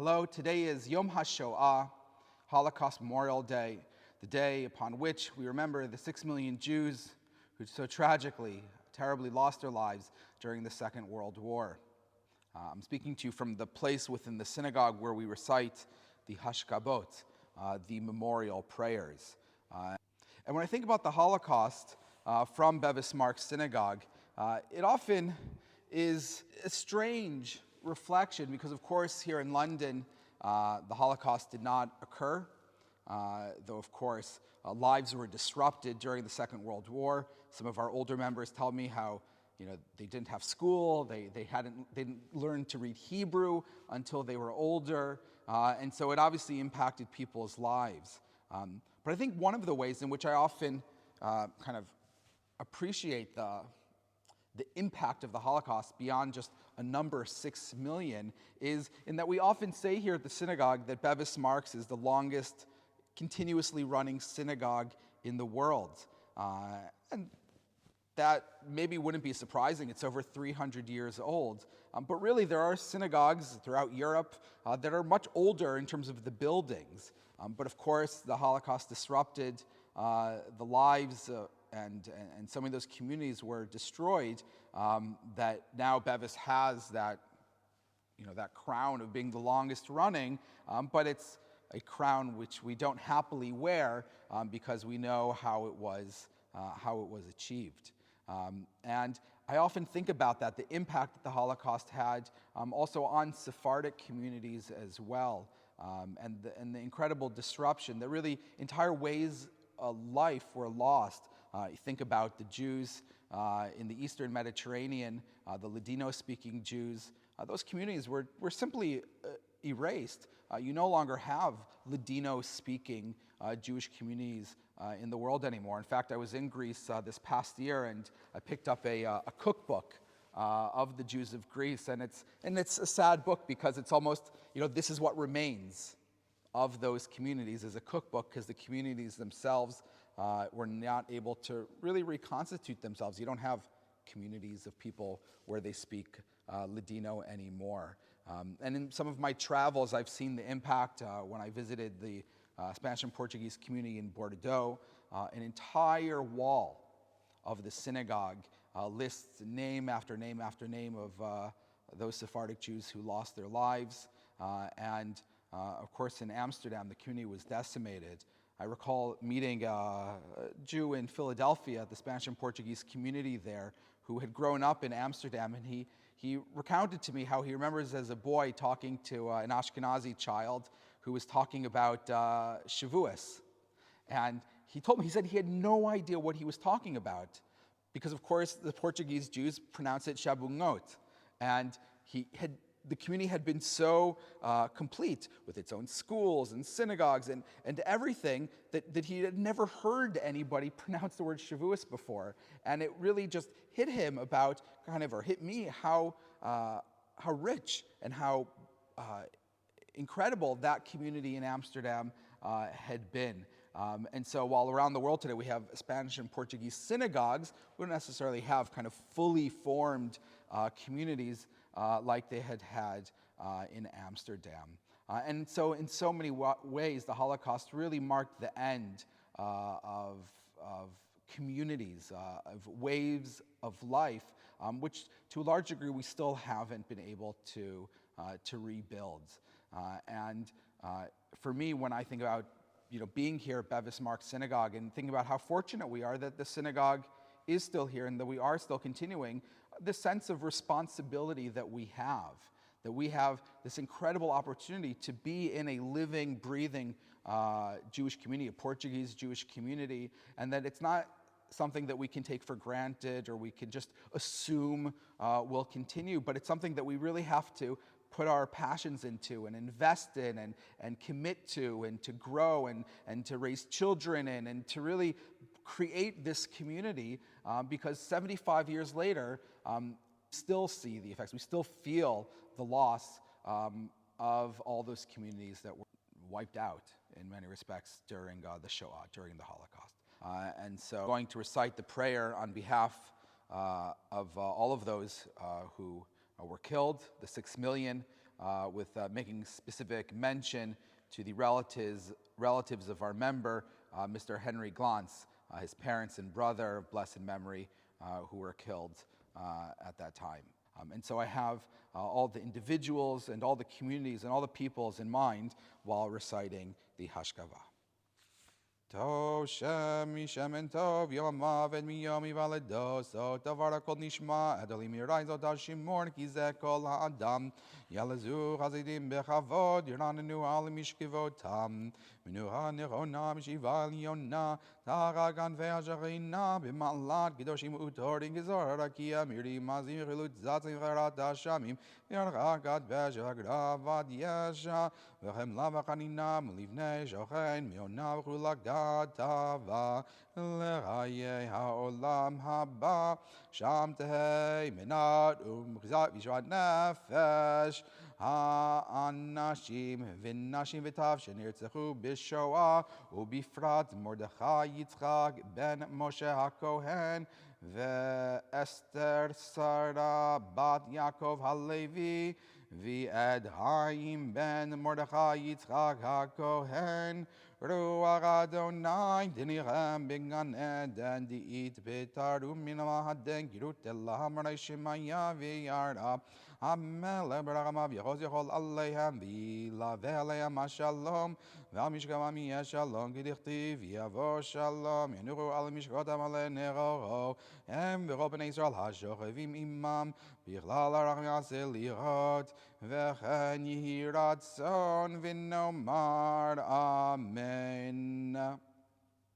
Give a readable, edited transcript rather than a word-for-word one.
Hello, today is Yom Hashoah, Holocaust Memorial Day, the day upon which we remember the 6 million Jews who so tragically, terribly lost their lives during the Second World War. I'm speaking to you from the place within the synagogue where we recite the Hashcabot, the memorial prayers. And when I think about the Holocaust from Bevis Marks Synagogue, it often is a strange reflection because, of course, here in London, the Holocaust did not occur, though, of course, lives were disrupted during the Second World War. Some of our older members tell me how they didn't have school, they didn't learn to read Hebrew until they were older, and so it obviously impacted people's lives. But I think one of the ways in which I often kind of appreciate the impact of the Holocaust beyond just a number 6 million is in that we often say here at the synagogue that Bevis Marks is the longest continuously running synagogue in the world. And that maybe wouldn't be surprising. It's over 300 years old. But really, there are synagogues throughout Europe that are much older in terms of the buildings. But of course, the Holocaust disrupted the lives and some of those communities were destroyed, that now Bevis has that crown of being the longest running, but it's a crown which we don't happily wear because we know how it was achieved. And I often think about that, the impact that the Holocaust had also on Sephardic communities as well, and the incredible disruption that really entire ways of life were lost. You think about the Jews in the Eastern Mediterranean, the Ladino-speaking Jews. Those communities were simply erased. You no longer have Ladino-speaking Jewish communities in the world anymore. In fact, I was in Greece this past year, and I picked up a cookbook of the Jews of Greece, and it's a sad book because it's almost this is what remains of those communities as a cookbook, because the communities themselves were not able to really reconstitute themselves. You don't have communities of people where they speak Ladino anymore. And in some of my travels, I've seen the impact when I visited the Spanish and Portuguese community in Bordeaux. An entire wall of the synagogue lists name after name after name of those Sephardic Jews who lost their lives. And of course, in Amsterdam, the community was decimated. I recall meeting a Jew in Philadelphia, the Spanish and Portuguese community there, who had grown up in Amsterdam, and he recounted to me how he remembers as a boy talking to an Ashkenazi child who was talking about Shavuos. And he told me, he said he had no idea what he was talking about because, of course, the Portuguese Jews pronounce it Shabugnot. And the community had been so complete with its own schools and synagogues and everything that he had never heard anybody pronounce the word Shavuos before. And it really just hit him or hit me how rich and how incredible that community in Amsterdam had been. And so while around the world today we have Spanish and Portuguese synagogues, we don't necessarily have kind of fully formed communities like they had in Amsterdam. And so in so many ways, the Holocaust really marked the end of communities, of waves of life, which to a large degree we still haven't been able to rebuild. And for me, when I think about being here at Bevis Marks Synagogue and thinking about how fortunate we are that the synagogue is still here and that we are still continuing, the sense of responsibility that we have this incredible opportunity to be in a living, breathing Jewish community, a Portuguese Jewish community, and that it's not something that we can take for granted or we can just assume will continue, but it's something that we really have to put our passions into and invest in and commit to and to grow and to raise children in and to really create this community because 75 years later, still see the effects. We still feel the loss of all those communities that were wiped out in many respects during the Shoah, during the Holocaust. And so I'm going to recite the prayer on behalf of all of those who were killed, the 6 million with making specific mention to the relatives of our member, Mr. Henry Glantz, his parents and brother of blessed memory, who were killed at that time. And so I have all the individuals and all the communities and all the peoples in mind while reciting the Hashcaba. Tov Shem Mishem Tov Yom Maved Miyom Ivaledo So Tavar Kol Nishma Adolim Yirai Zot Hashimor Kizeh Kol Ha'adam Yalazu Chazidim Bechavod Yiranenu Al Mishkivotam Menuha Nechona Mishiva Liona Taragan Ve'ajarina B'Malat Gidoshim Utorin Gizor Rakia Miri Mazim Chilut Zatzim Cherat Hashamim Yarchagat Be'Jagravad Yesha V'chem Lavachanina Mulivnei Shochen Mionav Chulagat Tava L'Chaye Ha'olam Haba Sham Tehei Menat Umchzat Vishvat Nefesh Ha'anashim V'nashim V'tav Shenirtzechu B'Shoah U'Bifrat Mordechai Yitzchak Ben Moshe HaKohen Ve'Esther Sara Bat Yaakov HaLevi V'Ed Haim Ben Mordechai Yitzchak HaKohen Ruach Adonai Dinirem Bingan Eden Di'it Betarum Min Mahaden Girut Elah Marai Shemaya V'Yara Hamele Baramav Yehoz Yechol Aleihem V'Laveh Aleihem HaShalom V'Amishkava Miyeh Shalom G'dichtiv Yavo Shalom Yenuru Al Mishkotam Ale Neroro Hem V'Ro B'nei Yisrael HaShochevim Imam B'Chlal HaRachim Yaseh Lirot V'chen Yihi Ratzon V'Nomar Amen.